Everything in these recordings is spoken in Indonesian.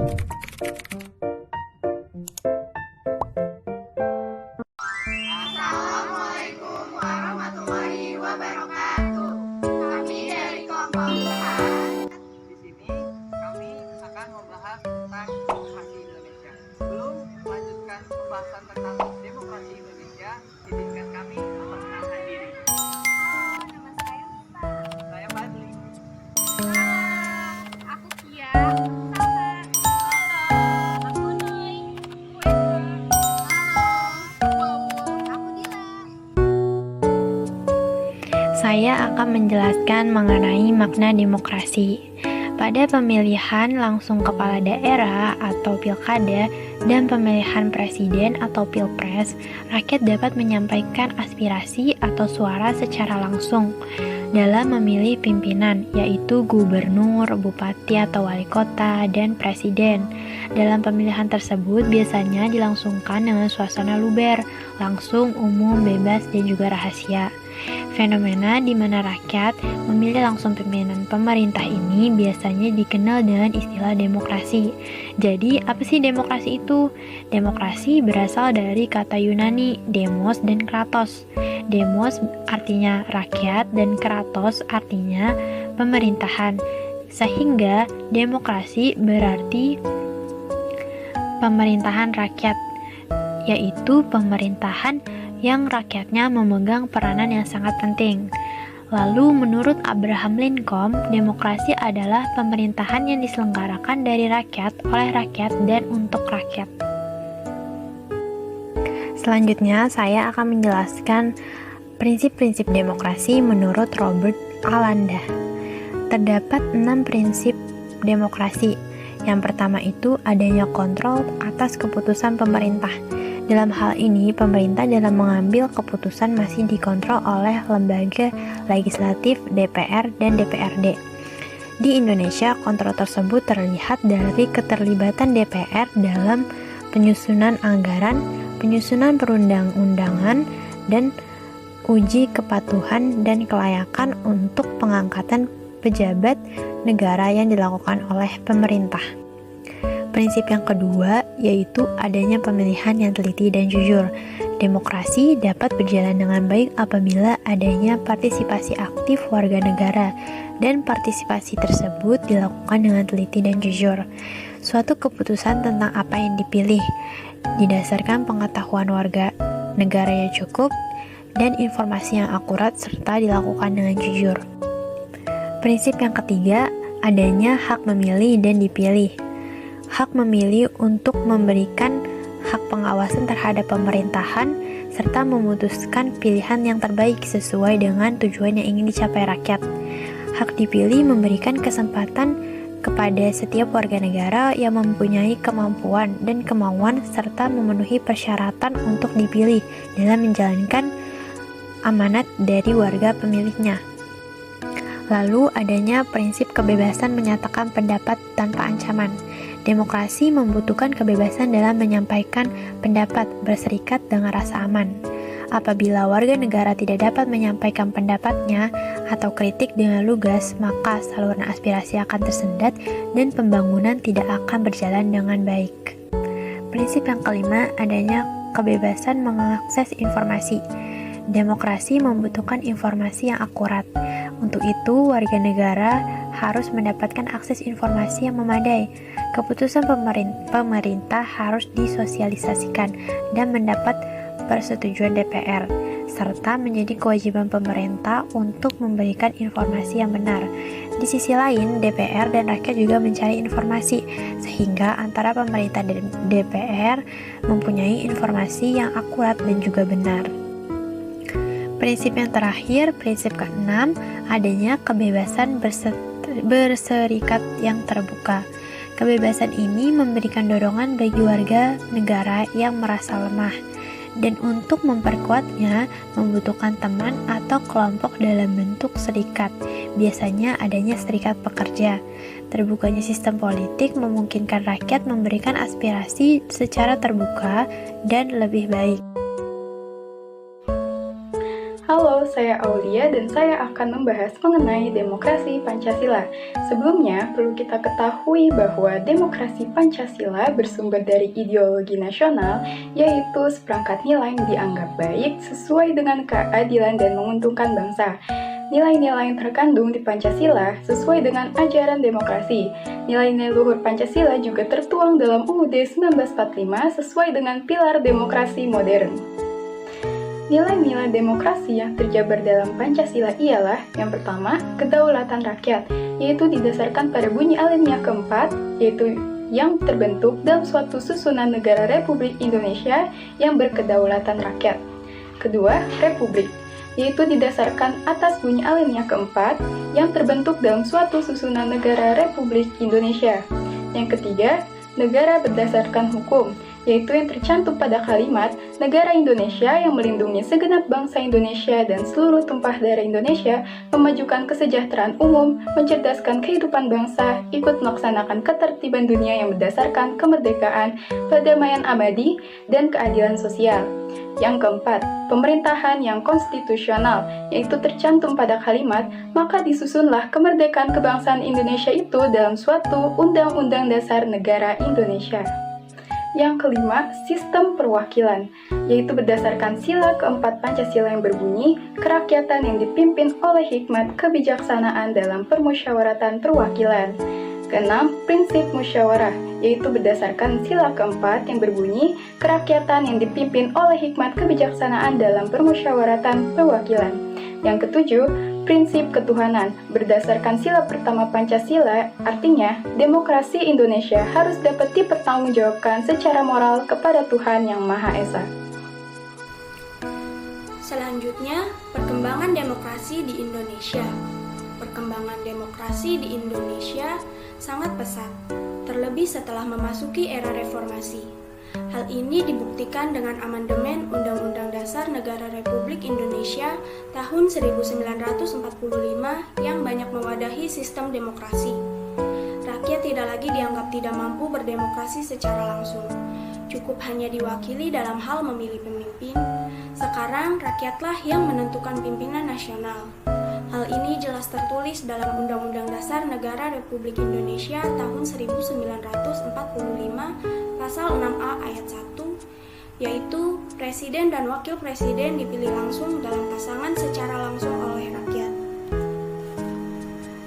Assalamualaikum warahmatullahi wabarakatuh. Kami dari kelompok Tuhan. Di sini kami akan membahas tentang demokrasi Indonesia. Sebelum melanjutkan pembahasan tentang demokrasi Indonesia, izinkan kami memperkenalkan diri. Halo, nama saya Musa. Saya Fadli. Aku Kia. Sama. Halo, aku Noi. Aku Eva. Halo, aku Dila. Saya akan menjelaskan mengenai makna demokrasi. Pada pemilihan langsung kepala daerah atau pilkada dan pemilihan presiden atau pilpres, rakyat dapat menyampaikan aspirasi atau suara secara langsung dalam memilih pimpinan, yaitu gubernur, bupati atau wali kota, dan presiden. Dalam pemilihan tersebut biasanya dilangsungkan dengan suasana luber, langsung, umum, bebas, dan juga rahasia. Fenomena di mana rakyat memilih langsung pimpinan pemerintah ini biasanya dikenal dengan istilah demokrasi. Jadi, apa sih demokrasi itu? Demokrasi berasal dari kata Yunani, demos dan kratos. Demos artinya rakyat dan kratos artinya pemerintahan. Sehingga demokrasi berarti pemerintahan rakyat, yaitu pemerintahan yang rakyatnya memegang peranan yang sangat penting. Lalu menurut Abraham Lincoln, demokrasi adalah pemerintahan yang diselenggarakan dari rakyat, oleh rakyat, dan untuk rakyat. Selanjutnya, saya akan menjelaskan prinsip-prinsip demokrasi menurut Robert Alanda. Terdapat 6 prinsip demokrasi. Yang pertama itu adanya kontrol atas keputusan pemerintah. Dalam hal ini, pemerintah dalam mengambil keputusan masih dikontrol oleh lembaga legislatif, DPR, dan DPRD. Di Indonesia, kontrol tersebut terlihat dari keterlibatan DPR dalam penyusunan anggaran, penyusunan perundang-undangan, dan uji kepatuhan dan kelayakan untuk pengangkatan pejabat negara yang dilakukan oleh pemerintah. Prinsip yang kedua yaitu adanya pemilihan yang teliti dan jujur. Demokrasi dapat berjalan dengan baik apabila adanya partisipasi aktif warga negara dan partisipasi tersebut dilakukan dengan teliti dan jujur. Suatu keputusan tentang apa yang dipilih didasarkan pengetahuan warga negara yang cukup dan informasi yang akurat serta dilakukan dengan jujur. Prinsip yang ketiga, adanya hak memilih dan dipilih. Hak memilih untuk memberikan hak pengawasan terhadap pemerintahan serta memutuskan pilihan yang terbaik sesuai dengan tujuan yang ingin dicapai rakyat. Hak dipilih memberikan kesempatan kepada setiap warga negara yang mempunyai kemampuan dan kemauan serta memenuhi persyaratan untuk dipilih dalam menjalankan amanat dari warga pemilihnya. Lalu adanya prinsip kebebasan menyatakan pendapat tanpa ancaman. Demokrasi membutuhkan kebebasan dalam menyampaikan pendapat, berserikat dengan rasa aman. Apabila warga negara tidak dapat menyampaikan pendapatnya atau kritik dengan lugas, maka saluran aspirasi akan tersendat dan pembangunan tidak akan berjalan dengan baik. Prinsip yang kelima, adanya kebebasan mengakses informasi. Demokrasi membutuhkan informasi yang akurat. Untuk itu, warga negara harus mendapatkan akses informasi yang memadai. Keputusan pemerintah harus disosialisasikan dan mendapat persetujuan DPR, serta menjadi kewajiban pemerintah untuk memberikan informasi yang benar. Di sisi lain, DPR dan rakyat juga mencari informasi, sehingga antara pemerintah dan DPR mempunyai informasi yang akurat dan juga benar. Prinsip yang terakhir, prinsip ke-6, adanya kebebasan berserikat yang terbuka. Kebebasan ini memberikan dorongan bagi warga negara yang merasa lemah, dan untuk memperkuatnya membutuhkan teman atau kelompok dalam bentuk serikat. Biasanya adanya serikat pekerja. Terbukanya sistem politik memungkinkan rakyat memberikan aspirasi secara terbuka dan lebih baik. Halo, saya Aulia dan saya akan membahas mengenai demokrasi Pancasila. Sebelumnya, perlu kita ketahui bahwa demokrasi Pancasila bersumber dari ideologi nasional, yaitu seperangkat nilai yang dianggap baik sesuai dengan keadilan dan menguntungkan bangsa. Nilai-nilai yang terkandung di Pancasila sesuai dengan ajaran demokrasi. Nilai-nilai luhur Pancasila juga tertuang dalam UUD 1945 sesuai dengan pilar demokrasi modern. Nilai-nilai demokrasi yang terjabar dalam Pancasila ialah yang pertama, kedaulatan rakyat, yaitu didasarkan pada bunyi alamiah keempat, yaitu yang terbentuk dalam suatu susunan negara Republik Indonesia yang berkedaulatan rakyat. Kedua, republik, yaitu didasarkan atas bunyi alamiah keempat yang terbentuk dalam suatu susunan negara Republik Indonesia. Yang ketiga, negara berdasarkan hukum, yaitu yang tercantum pada kalimat negara Indonesia yang melindungi segenap bangsa Indonesia dan seluruh tumpah darah Indonesia, memajukan kesejahteraan umum, mencerdaskan kehidupan bangsa, ikut melaksanakan ketertiban dunia yang berdasarkan kemerdekaan, perdamaian abadi, dan keadilan sosial. Yang keempat, pemerintahan yang konstitusional, yaitu tercantum pada kalimat, maka disusunlah kemerdekaan kebangsaan Indonesia itu dalam suatu Undang-Undang Dasar Negara Indonesia. Yang kelima, sistem perwakilan, yaitu berdasarkan sila keempat Pancasila yang berbunyi, kerakyatan yang dipimpin oleh hikmat kebijaksanaan dalam permusyawaratan perwakilan. Keenam, prinsip musyawarah, yaitu berdasarkan sila keempat yang berbunyi, kerakyatan yang dipimpin oleh hikmat kebijaksanaan dalam permusyawaratan perwakilan. Yang ketujuh, prinsip ketuhanan, berdasarkan sila pertama Pancasila, artinya demokrasi Indonesia harus dapat dipertanggungjawabkan secara moral kepada Tuhan Yang Maha Esa. Selanjutnya, perkembangan demokrasi di Indonesia. Perkembangan demokrasi di Indonesia sangat pesat, terlebih setelah memasuki era reformasi. Hal ini dibuktikan dengan amandemen Undang-Undang Dasar Negara Republik Indonesia tahun 1945 yang banyak mewadahi sistem demokrasi. Rakyat tidak lagi dianggap tidak mampu berdemokrasi secara langsung, cukup hanya diwakili dalam hal memilih pemimpin. Sekarang rakyatlah yang menentukan pimpinan nasional. Hal ini jelas tertulis dalam Undang-Undang Dasar Negara Republik Indonesia tahun 1945 pasal 6A ayat 1, yaitu Presiden dan Wakil Presiden dipilih langsung dalam pasangan secara langsung oleh rakyat.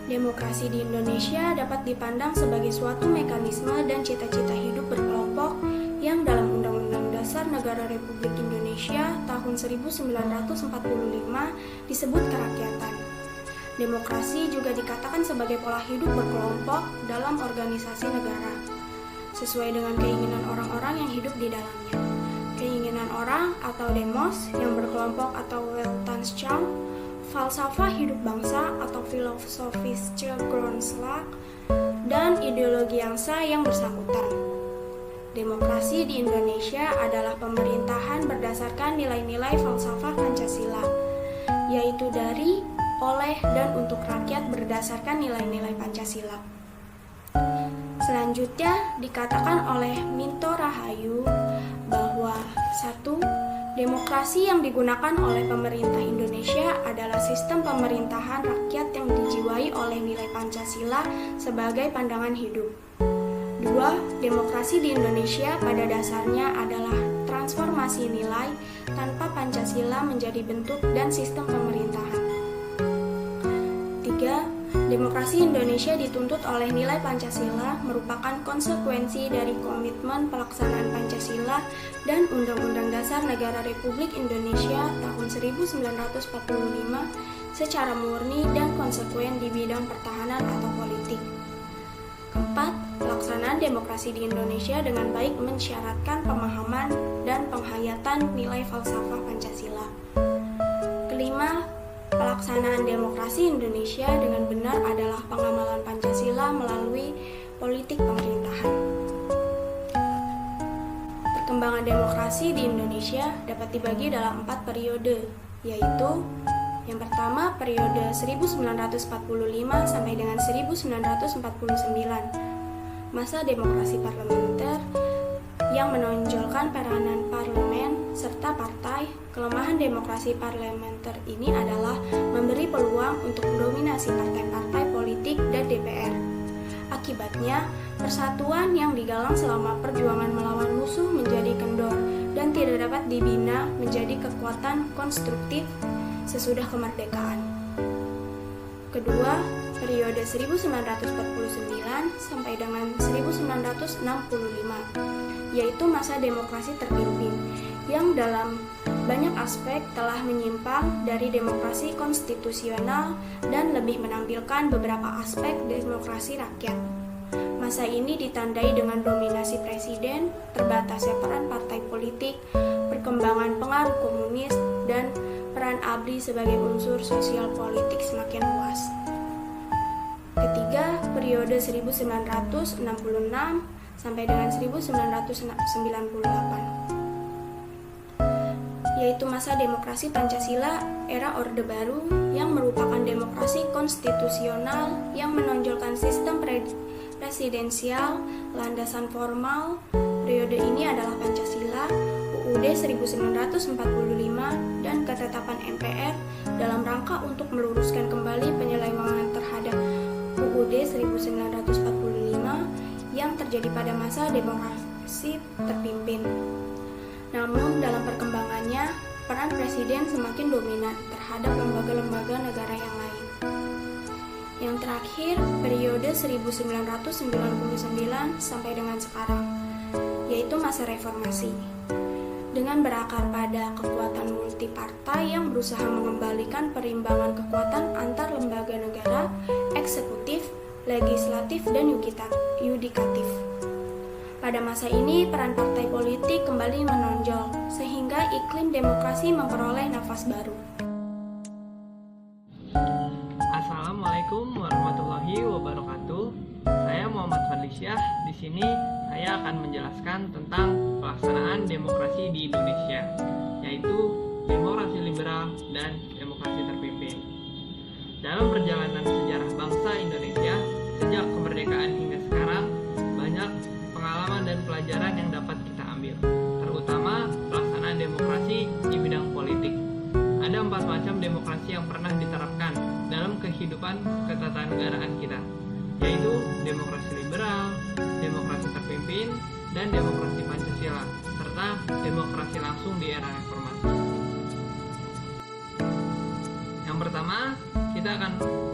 Demokrasi di Indonesia dapat dipandang sebagai suatu mekanisme dan cita-cita hidup berkelompok yang dalam Undang-Undang Dasar Negara Republik Indonesia tahun 1945 disebut kerakyatan. Demokrasi juga dikatakan sebagai pola hidup berkelompok dalam organisasi negara, sesuai dengan keinginan orang-orang yang hidup di dalamnya. Keinginan orang atau demos yang berkelompok atau Weltanschauung, falsafah hidup bangsa atau philosophische Grundlage, dan ideologi yangsa yang bersangkutan. Demokrasi di Indonesia adalah pemerintahan berdasarkan nilai-nilai falsafah Pancasila, yaitu dari, oleh, dan untuk rakyat berdasarkan nilai-nilai Pancasila. Selanjutnya dikatakan oleh Minto Rahayu bahwa 1. Demokrasi yang digunakan oleh pemerintah Indonesia adalah sistem pemerintahan rakyat yang dijiwai oleh nilai Pancasila sebagai pandangan hidup. 2. Demokrasi di Indonesia pada dasarnya adalah transformasi nilai tanpa Pancasila menjadi bentuk dan sistem pemerintahan. 3. Demokrasi Indonesia dituntut oleh nilai Pancasila merupakan konsekuensi dari komitmen pelaksanaan Pancasila dan Undang-Undang Dasar Negara Republik Indonesia tahun 1945 secara murni dan konsekuen di bidang pertahanan atau politik. 4. Pelaksanaan demokrasi di Indonesia dengan baik mensyaratkan pemahaman dan penghayatan nilai falsafah Pancasila. Kelima, pelaksanaan demokrasi Indonesia dengan benar adalah pengamalan Pancasila melalui politik pemerintahan. Perkembangan demokrasi di Indonesia dapat dibagi dalam 4 periode, yaitu yang pertama periode 1945 sampai dengan 1949, masa demokrasi parlementer yang menonjolkan peranan parlemen serta partai Kelemahan demokrasi parlementer ini adalah memberi peluang untuk mendominasi partai-partai politik dan DPR. Akibatnya, persatuan yang digalang selama perjuangan melawan musuh menjadi kendor dan tidak dapat dibina menjadi kekuatan konstruktif sesudah kemerdekaan. Kedua, periode 1949 sampai dengan 1965, yaitu masa demokrasi terpimpin, yang dalam banyak aspek telah menyimpang dari demokrasi konstitusional dan lebih menampilkan beberapa aspek demokrasi rakyat. Masa ini ditandai dengan dominasi presiden, terbatasnya peran partai politik, perkembangan pengaruh komunis, dan peran ABRI sebagai unsur sosial politik semakin luas. Ketiga, periode 1966 sampai dengan 1998, yaitu masa demokrasi Pancasila era Orde Baru yang merupakan demokrasi konstitusional yang menonjolkan sistem presidensial, landasan formal. Periode ini adalah Pancasila, UUD 1945, dan ketetapan MPR dalam rangka untuk meluruskan kembali penyelewengan terhadap UUD 1945 yang terjadi pada masa demokrasi terpimpin. Namun dalam perkembangannya, peran presiden semakin dominan terhadap lembaga-lembaga negara yang lain. Yang terakhir, periode 1999 sampai dengan sekarang, yaitu masa reformasi. Dengan berakar pada kekuatan multipartai yang berusaha mengembalikan perimbangan kekuatan antar lembaga negara, eksekutif, legislatif, dan yudikatif. Pada masa ini, peran partai politik kembali menonjol, sehingga iklim demokrasi memperoleh nafas baru. Assalamualaikum warahmatullahi wabarakatuh. Saya Muhammad Fadlisyah. Di sini saya akan menjelaskan tentang pelaksanaan demokrasi di Indonesia, yaitu demokrasi liberal dan demokrasi terpimpin. Dalam perjalanan sejarah bangsa Indonesia, sejak kemerdekaan hingga sekarang, banyak pengalaman dan pelajaran yang dapat kita ambil, terutama pelaksanaan demokrasi di bidang politik. Ada 4 macam demokrasi yang pernah diterapkan dalam kehidupan ketatanegaraan kita, yaitu demokrasi liberal, demokrasi terpimpin, dan demokrasi Pancasila, serta demokrasi langsung di era reformasi. Yang pertama, kita akan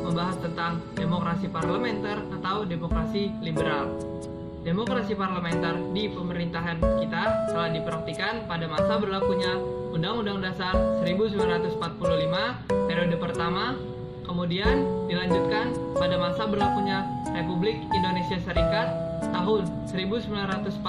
membahas tentang demokrasi parlementer atau demokrasi liberal. Demokrasi parlementer di pemerintahan kita telah dipraktikkan pada masa berlakunya Undang-Undang Dasar 1945 periode pertama, kemudian dilanjutkan pada masa berlakunya Republik Indonesia Serikat tahun 1949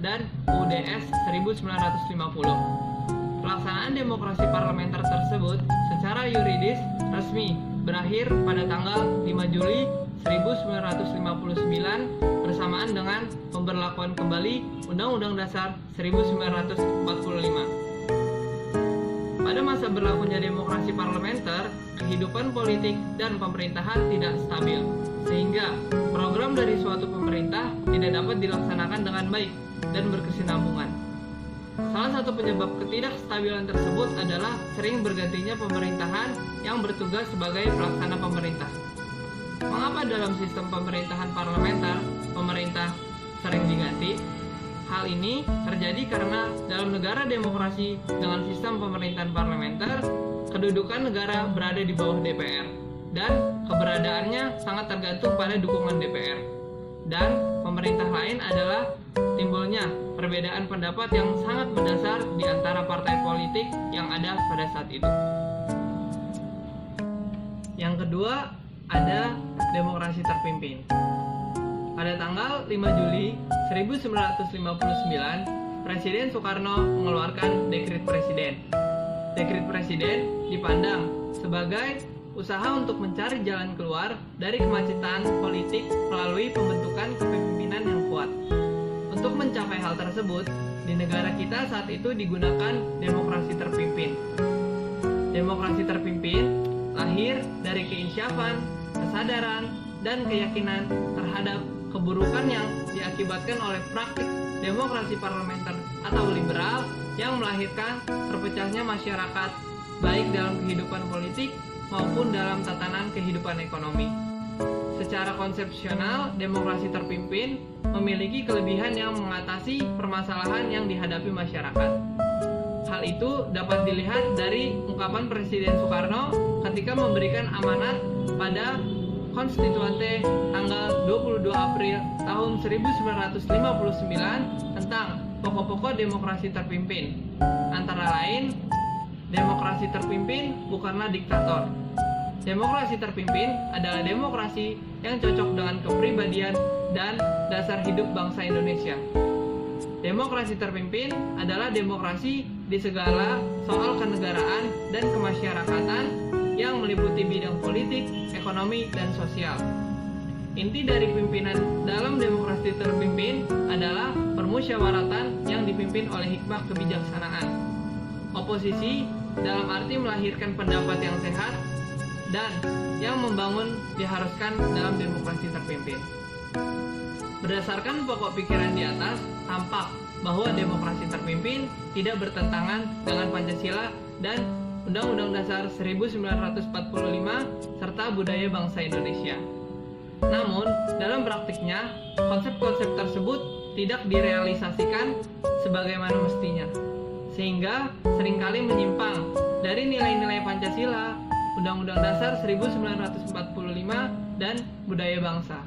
dan UUDS 1950. Pelaksanaan demokrasi parlementer tersebut secara yuridis resmi berakhir pada tanggal 5 Juli 1959 bersamaan dengan pemberlakuan kembali Undang-Undang Dasar 1945. Pada masa berlakunya demokrasi parlementer, kehidupan politik dan pemerintahan tidak stabil, sehingga program dari suatu pemerintah tidak dapat dilaksanakan dengan baik dan berkesinambungan. Salah satu penyebab ketidakstabilan tersebut adalah sering bergantinya pemerintahan yang bertugas sebagai pelaksana pemerintah. Mengapa dalam sistem pemerintahan parlementer, pemerintah sering diganti? Hal ini terjadi karena dalam negara demokrasi dengan sistem pemerintahan parlementer, kedudukan negara berada di bawah DPR, dan keberadaannya sangat tergantung pada dukungan DPR. Dan pemerintah lain adalah timbulnya perbedaan pendapat yang sangat mendasar di antara partai politik yang ada pada saat itu. Yang kedua, ada demokrasi terpimpin. Pada tanggal 5 Juli 1959, Presiden Soekarno mengeluarkan dekret presiden. Dekret presiden dipandang sebagai usaha untuk mencari jalan keluar dari kemacetan politik melalui pembentukan kepemimpinan yang kuat. Untuk mencapai hal tersebut, di negara kita saat itu digunakan demokrasi terpimpin. Demokrasi terpimpin lahir dari keinsyafan, kesadaran, dan keyakinan terhadap keburukan yang diakibatkan oleh praktik demokrasi parlementer atau liberal yang melahirkan terpecahnya masyarakat, baik dalam kehidupan politik maupun dalam tatanan kehidupan ekonomi. Secara konsepsional, demokrasi terpimpin memiliki kelebihan yang mengatasi permasalahan yang dihadapi masyarakat. Hal itu dapat dilihat dari ungkapan Presiden Soekarno ketika memberikan amanat pada Konstituante tanggal 22 April tahun 1959 tentang pokok-pokok demokrasi terpimpin. Antara lain, demokrasi terpimpin bukanlah diktator. Demokrasi terpimpin adalah demokrasi yang cocok dengan kepribadian dan dasar hidup bangsa Indonesia. Demokrasi terpimpin adalah demokrasi di segala soal kenegaraan dan kemasyarakatan yang meliputi bidang politik, ekonomi, dan sosial. Inti dari pimpinan dalam demokrasi terpimpin adalah permusyawaratan yang dipimpin oleh hikmah kebijaksanaan. Oposisi dalam arti melahirkan pendapat yang sehat dan yang membangun diharuskan dalam demokrasi terpimpin. Berdasarkan pokok pikiran di atas, tampak bahwa demokrasi terpimpin tidak bertentangan dengan Pancasila dan Undang-Undang Dasar 1945 serta budaya bangsa Indonesia. Namun, dalam praktiknya, konsep-konsep tersebut tidak direalisasikan sebagaimana mestinya, sehingga seringkali menyimpang dari nilai-nilai Pancasila, Undang-Undang Dasar 1945, dan budaya bangsa.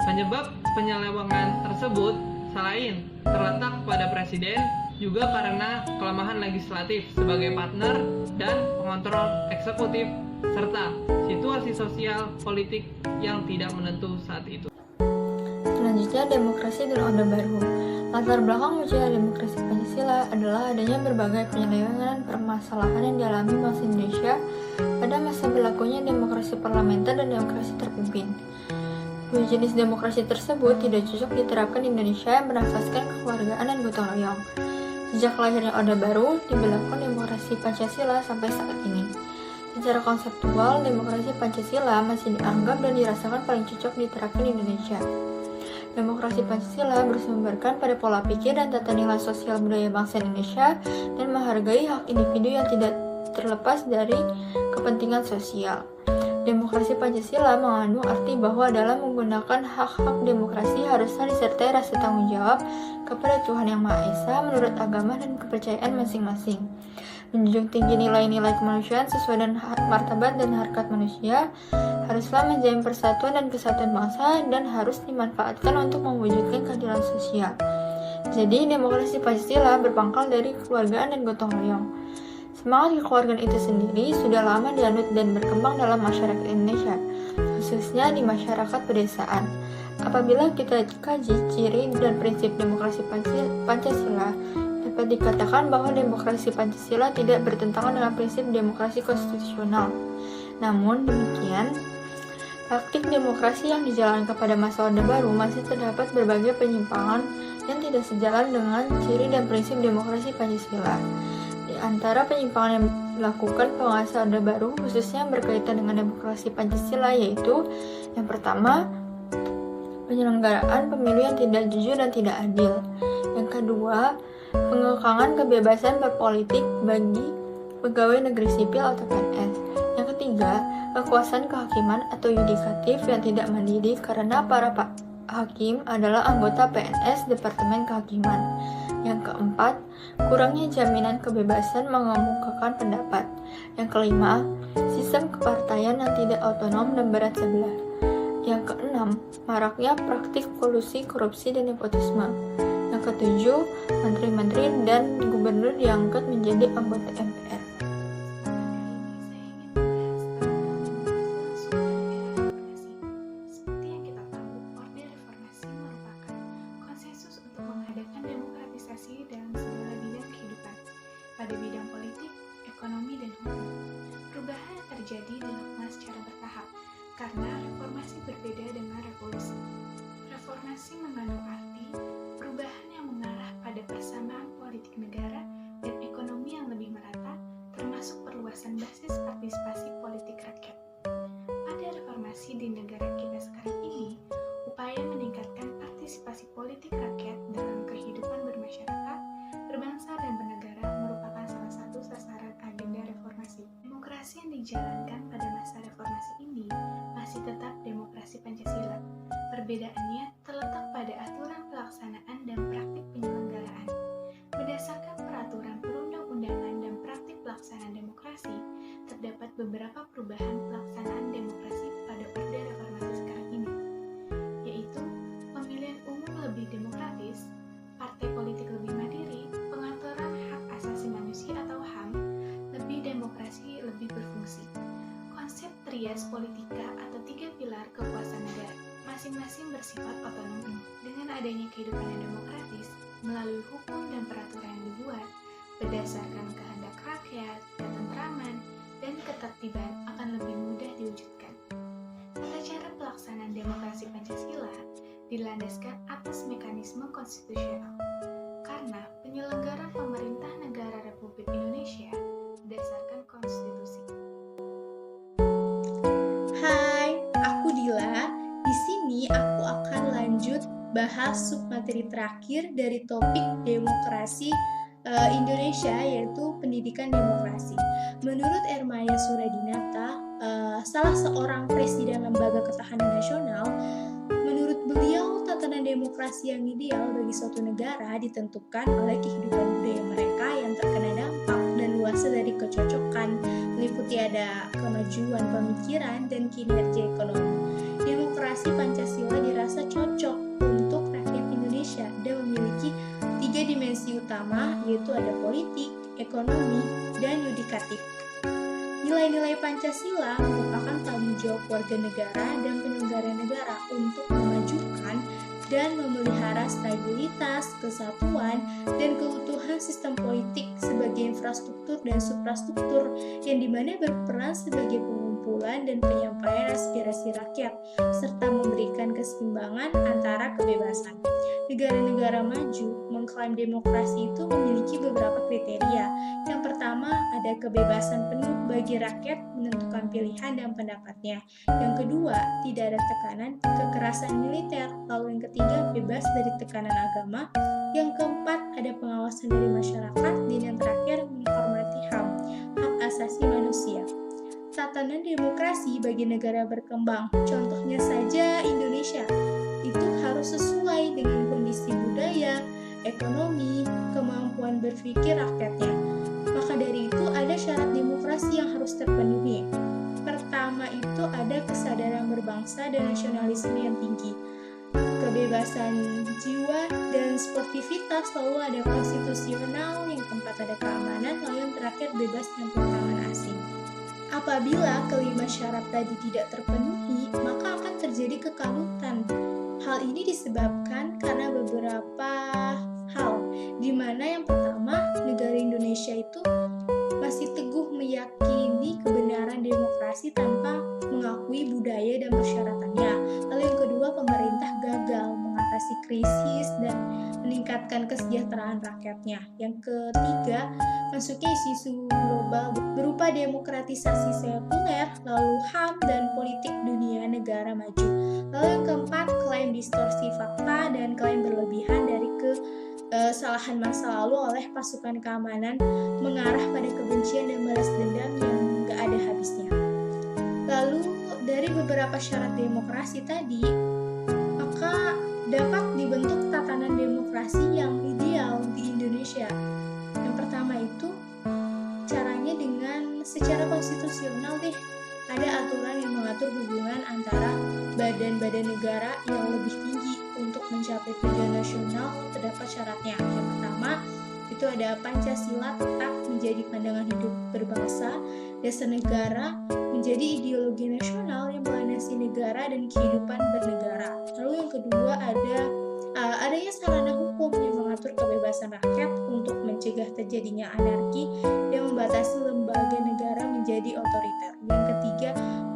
Penyebab penyelewengan tersebut selain terletak pada Presiden, juga karena kelemahan legislatif sebagai partner dan pengontrol eksekutif, serta situasi sosial politik yang tidak menentu saat itu. Selanjutnya, demokrasi dan Orde Baru. Latar belakang munculnya demokrasi Pancasila adalah adanya berbagai penyelewengan permasalahan yang dialami bangsa Indonesia pada masa berlakunya demokrasi parlementer dan demokrasi terpimpin. Dua jenis demokrasi tersebut tidak cocok diterapkan di Indonesia yang bernafaskan kekeluargaan dan gotong royong. Sejak lahirnya Orde Baru, diberlakukan demokrasi Pancasila sampai saat ini. Secara konseptual, demokrasi Pancasila masih dianggap dan dirasakan paling cocok diterapkan di Indonesia. Demokrasi Pancasila bersumberkan pada pola pikir dan tata nilai sosial budaya bangsa Indonesia dan menghargai hak individu yang tidak terlepas dari kepentingan sosial. Demokrasi Pancasila mengandung arti bahwa dalam menggunakan hak-hak demokrasi haruslah disertai rasa tanggung jawab kepada Tuhan Yang Maha Esa menurut agama dan kepercayaan masing-masing. Menjunjung tinggi nilai-nilai kemanusiaan sesuai dengan martabat dan harkat manusia, haruslah menjamin persatuan dan kesatuan bangsa dan harus dimanfaatkan untuk mewujudkan keadilan sosial. Jadi, demokrasi Pancasila berpangkal dari kekeluargaan dan gotong royong. Semangat kekeluargaan itu sendiri sudah lama dianut dan berkembang dalam masyarakat Indonesia, khususnya di masyarakat pedesaan. Apabila kita kaji ciri dan prinsip demokrasi Pancasila, dapat dikatakan bahwa demokrasi Pancasila tidak bertentangan dengan prinsip demokrasi konstitusional. Namun demikian, praktik demokrasi yang dijalankan pada masa Orde Baru masih terdapat berbagai penyimpangan yang tidak sejalan dengan ciri dan prinsip demokrasi Pancasila. Di antara penyimpangan yang dilakukan penguasa Orde Baru khususnya berkaitan dengan demokrasi Pancasila yaitu yang pertama, penyelenggaraan pemilu yang tidak jujur dan tidak adil. Yang kedua, pengekangan kebebasan berpolitik bagi pegawai negeri sipil atau PNS. Yang ketiga, kekuasaan kehakiman atau yudikatif yang tidak mandiri karena para hakim adalah anggota PNS Departemen Kehakiman. Yang keempat, kurangnya jaminan kebebasan mengemukakan pendapat. Yang kelima, sistem kepartaian yang tidak otonom dan berat sebelah. Yang keenam, maraknya praktik kolusi, korupsi, dan nepotisme. Yang ketujuh, menteri-menteri dan gubernur diangkat menjadi anggota MPR. Seperti yang kita tahu, Orde Reformasi merupakan konsensus untuk mengadakan demokratisasi dalam segala bidang kehidupan, pada bidang politik, ekonomi, dan hukum. Perubahan terjadi dilakukan secara bertahap, karena reformasi berbeda dengan revolusi. Reformasi mengandung arti perubahan yang mengarah pada persamaan politik negara dan ekonomi yang lebih merata, termasuk perluasan basis partisipasi politik rakyat. Pada reformasi di negara kita sekarang ini, upaya meningkatkan partisipasi politik rakyat dalam kehidupan bermasyarakat, berbangsa dan bernegara Perbedaannya terletak pada aturan pelaksanaan dan praktik penyelenggaraan. Berdasarkan peraturan perundang-undangan dan praktik pelaksanaan demokrasi, terdapat beberapa perubahan pelaksanaan demokrasi pada Orde Reformasi sekarang ini, yaitu pemilihan umum lebih demokratis, partai politik lebih mandiri, pengaturan hak asasi manusia atau HAM, lebih demokrasi, lebih berfungsi. Konsep trias politika atau 3 pilar kekuasaan negara masing-masing bersifat otonom penuh. Dengan adanya kehidupan yang demokratis, melalui hukum dan peraturan yang dibuat, berdasarkan kehendak rakyat, ketentraman, dan ketertiban akan lebih mudah diwujudkan. Tata cara pelaksanaan demokrasi Pancasila dilandaskan atas mekanisme konstitusional, karena penyelenggaraan pemerintah negara Republik Indonesia berdasarkan konstitusi. Hai, aku Dila. Di sini aku akan lanjut bahas submateri terakhir dari topik demokrasi Indonesia, yaitu pendidikan demokrasi. Menurut Ermaya Suradinata, salah seorang presiden Lembaga Ketahanan Nasional, menurut beliau tatanan demokrasi yang ideal bagi suatu negara ditentukan oleh kehidupan budaya mereka yang terkena dampak dan luasnya dari kecocokan, meliputi ada kemajuan pemikiran dan kinerja ekonomi. Demokrasi Pancasila dirasa cocok untuk rakyat Indonesia dan memiliki 3 dimensi utama, yaitu ada politik, ekonomi, dan yudikatif. Nilai-nilai Pancasila merupakan tanggung jawab warga negara dan penyelenggara negara untuk memajukan dan memelihara stabilitas, kesatuan, dan keutuhan sistem politik sebagai infrastruktur dan suprastruktur yang dimana berperan sebagai pengumpulan dan penyampaian aspirasi rakyat, serta memberikan keseimbangan antara kebebasan. Negara-negara maju mengklaim demokrasi itu memiliki beberapa kriteria. Yang pertama, ada kebebasan penuh bagi rakyat menentukan pilihan dan pendapatnya. Yang kedua, tidak ada tekanan kekerasan militer. Lalu yang ketiga, bebas dari tekanan agama. Yang keempat, ada pengawasan dari masyarakat. Dan yang terakhir, menghormati HAM, hak asasi manusia. Tatanan demokrasi bagi negara berkembang, contohnya saja Indonesia, itu harus sesuai dengan kondisi budaya, ekonomi, kemampuan berpikir rakyatnya. Maka dari itu ada syarat demokrasi yang harus terpenuhi. Pertama itu ada kesadaran berbangsa dan nasionalisme yang tinggi, kebebasan jiwa dan sportivitas, lalu ada konstitusional, yang keempat ada keamanan, lalu yang terakhir bebas campur-tangan asing. Apabila kelima syarat tadi tidak terpenuhi, maka akan terjadi kekalutan. Hal ini disebabkan karena beberapa hal, di mana yang pertama, negara Indonesia itu masih teguh meyakini kebenaran demokrasi tanpa mengakui budaya dan persyaratannya. Lalu yang kedua, pemerintah gagal mengatasi krisis dan meningkatkan kesejahteraan rakyatnya. Yang ketiga, masuknya isu-isu global berupa demokratisasi sekuler, lalu HAM dan politik dunia negara maju. Lalu yang keempat, klaim distorsi fakta dan klaim berlebihan dari kesalahan masa lalu oleh pasukan keamanan mengarah pada kebencian dan balas dendam yang gak ada habisnya. Lalu dari beberapa syarat demokrasi tadi, maka dapat dibentuk tatanan demokrasi yang ideal di Indonesia. Yang pertama itu caranya dengan secara konstitusional deh. Ada aturan yang mengatur hubungan antara badan-badan negara yang lebih tinggi untuk mencapai tujuan nasional. Terdapat syaratnya. Yang pertama itu ada Pancasila tetap menjadi pandangan hidup berbangsa, dasar negara menjadi ideologi nasional yang melandasi negara dan kehidupan bernegara. Lalu yang kedua ada adanya sarana hukum yang mengatur kebebasan rakyat untuk mencegah terjadinya anarki dan membatasi lembaga negara menjadi otoriter. Yang ketiga,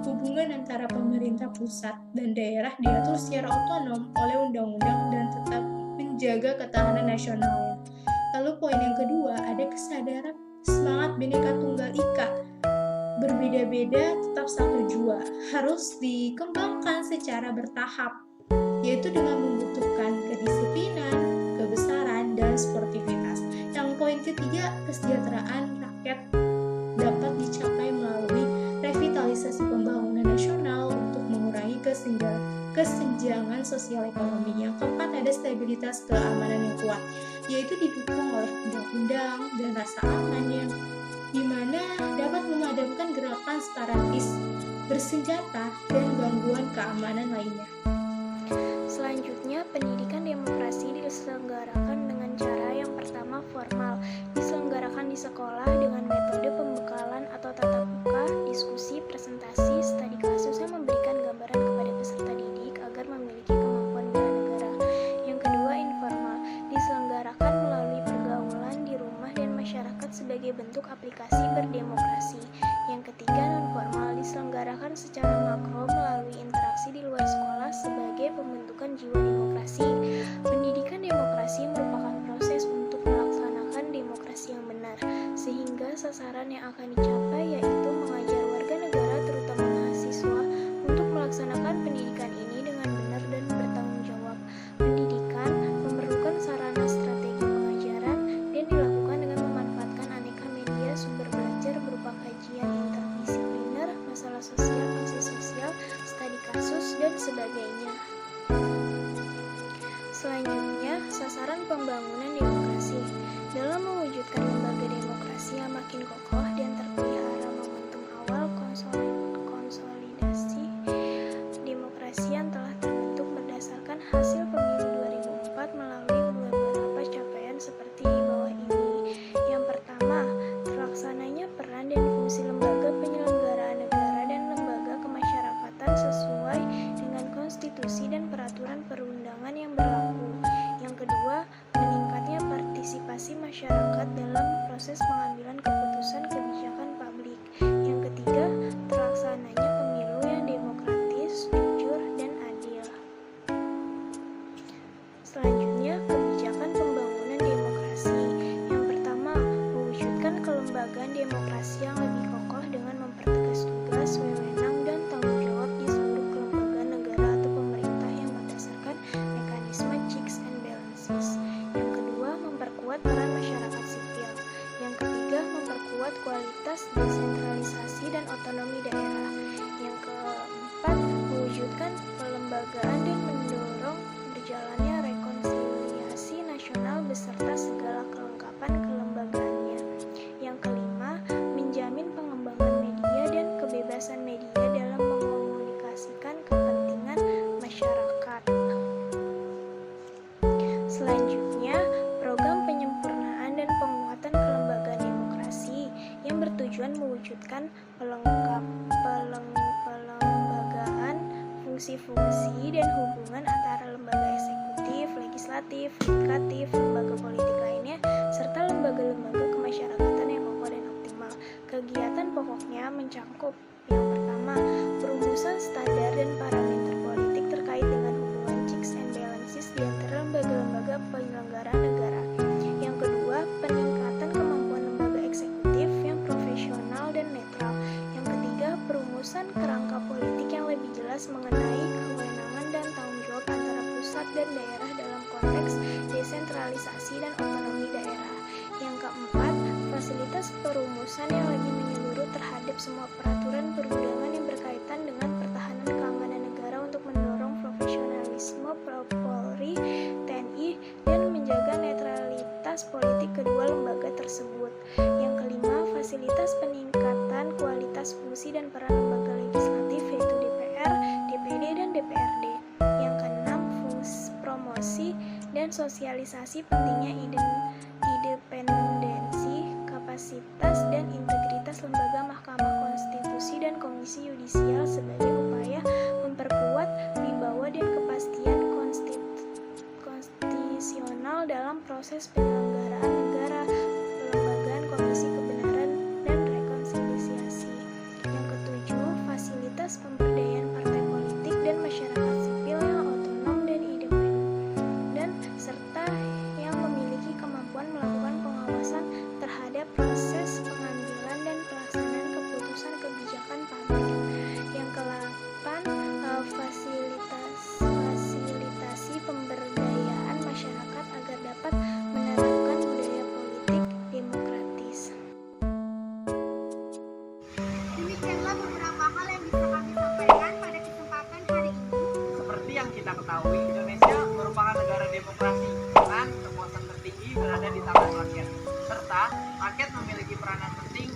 hubungan antara pemerintah pusat dan daerah diatur secara otonom oleh undang-undang dan tetap menjaga ketahanan nasionalnya. Lalu poin yang kedua, ada kesadaran semangat Bhinneka Tunggal Ika. Berbeda-beda tetap satu jua, harus dikembangkan secara bertahap, yaitu dengan membutuhkan kedisiplinan, kebesaran, dan sportivitas. Yang poin ketiga, kesejahteraan rakyat dapat dicapai melalui revitalisasi pembangunan nasional untuk mengurangi kesenjangan sosial ekonomi. Yang keempat, ada stabilitas keamanan yang kuat, yaitu didukung oleh undang-undang dan rasa aman yang dimana dapat memadamkan gerakan separatis bersenjata dan gangguan keamanan lainnya. Selanjutnya, pendidikan demokrasi diselenggarakan dengan cara yang pertama formal, diselenggarakan di sekolah dengan metode pembekalan atau tatap muka, diskusi, presentasi, studi kasus yang memberikan gambaran kepada peserta didik agar memiliki kemampuan bela negara. Yang kedua, informal, diselenggarakan melalui pergaulan di rumah dan masyarakat sebagai bentuk aplikasi berdemokrasi. Yang ketiga, non-formal, diselenggarakan secara makro melalui interaksi di luar sekolah sebagai pembentukan jiwa demokrasi. Pendidikan demokrasi merupakan proses untuk melaksanakan demokrasi yang benar, sehingga sasaran yang akan dicapai yaitu mengajar warga negara terutama mahasiswa untuk melaksanakan pendidikan ini dengan benar dan bertanggung jawab. Pendidikan memerlukan sarana strategi pengajaran dan dilakukan dengan memanfaatkan aneka media sumber belajar berupa kajian interdisipliner, masalah sosial, aksi sosial, studi kasus, dan sebagainya. Selanjutnya, sasaran pembangunan demokrasi. Dalam mewujudkan lembaga demokrasi yang makin kokoh dan terpelihara momentum awal konsolidasi demokrasi yang telah terbentuk berdasarkan hasil pemilu 2004 melalui beberapa capaian seperti di bawah ini. Yang pertama, terlaksananya peran dan fungsi lembaga penyelenggaraan negara dan lembaga kemasyarakatan sesuai dengan konstitusi dan peraturan perundangan yang berlaku. Yang kedua, meningkatnya partisipasi masyarakat dalam proses pengambilan keputusan kebijakan publik. Yang ketiga, terlaksananya pemilu yang demokratis, jujur, dan adil. Selanjutnya, kebijakan pembangunan demokrasi. Yang pertama, mewujudkan kelembagaan demokrasi yang lebih kokoh dengan mempertegas tugas, wewenang, dan tanggung jawab di seluruh kelembagaan negara atau pemerintah yang berdasarkan mekanisme checks and balances. Yang kedua, memperkuat peran masyarakat sipil. Yang ketiga, memperkuat kualitas desentralisasi dan otonomi daerah. Yang keempat, mewujudkan pelembagaan dan mendorong berjalannya rekonsiliasi nasional beserta segala kelengkapan kelembagaannya. Yang kelima, menjamin pengembangan media dan kebebasan media dalam mengkomunikasikan kepentingan masyarakat. Selanjutnya, program penyempurnaan dan penguatan kelembagaan demokrasi yang bertujuan mewujudkan pelembagaan fungsi-fungsi dan hubungan antara lembaga eksekutif, legislatif, yudikatif, lembaga politik lainnya, serta lembaga-lembaga kemasyarakatan yang kokoh dan optimal. Kegiatan pokoknya mencakup yang pertama, perumusan standar dan parameter politik terkait dengan hubungan checks and balances di antara lembaga-lembaga penyelenggaraan negara. Yang kedua, peningkatan kemampuan lembaga eksekutif yang profesional dan netral. Yang ketiga, perumusan kerangka politik yang lebih jelas mengenai kewenangan dan tanggung jawab antara pusat dan daerah dalam konteks desentralisasi dan otonomi daerah. Yang keempat, fasilitas perumusan yang lebih menyeluruh terhadap semua peraturan perundangan yang berkaitan dengan pertahanan keamanan negara untuk mendorong profesionalisme Polri, TNI, dan menjaga netralitas politik kedua lembaga tersebut. Yang kelima, fasilitas peningkatan kualitas fungsi dan peran lembaga legislatif yaitu DPR, DPD, dan DPRD. Yang keenam, promosi dan sosialisasi pentingnya independensi, kapasitas, dan integritas lembaga Mahkamah Konstitusi dan Komisi Yudisial sebagai upaya memperkuat wibawa dan kepastian konstitusional dalam proses penyelenggaraan negara, pelembagaan Komisi Kebenaran dan Rekonsiliasi. Yang ketujuh, fasilitas pemberdayaan partai politik dan masyarakat sipil yang otonom dan independen serta yang memiliki kemampuan melakukan pengawasan terhadap proses pengambilan dan pelaksanaan keputusan kebijakan publik. Yang kedelapan, fasilitasi pemberdayaan masyarakat agar dapat menerapkan budaya politik demokratis. Demikianlah beberapa hal yang bisa kami sampaikan pada kesempatan hari ini. Seperti kita ketahui, Indonesia merupakan negara demokrasi dengan kekuasaan tertinggi berada di tangan rakyat. Serta, rakyat memiliki peranan penting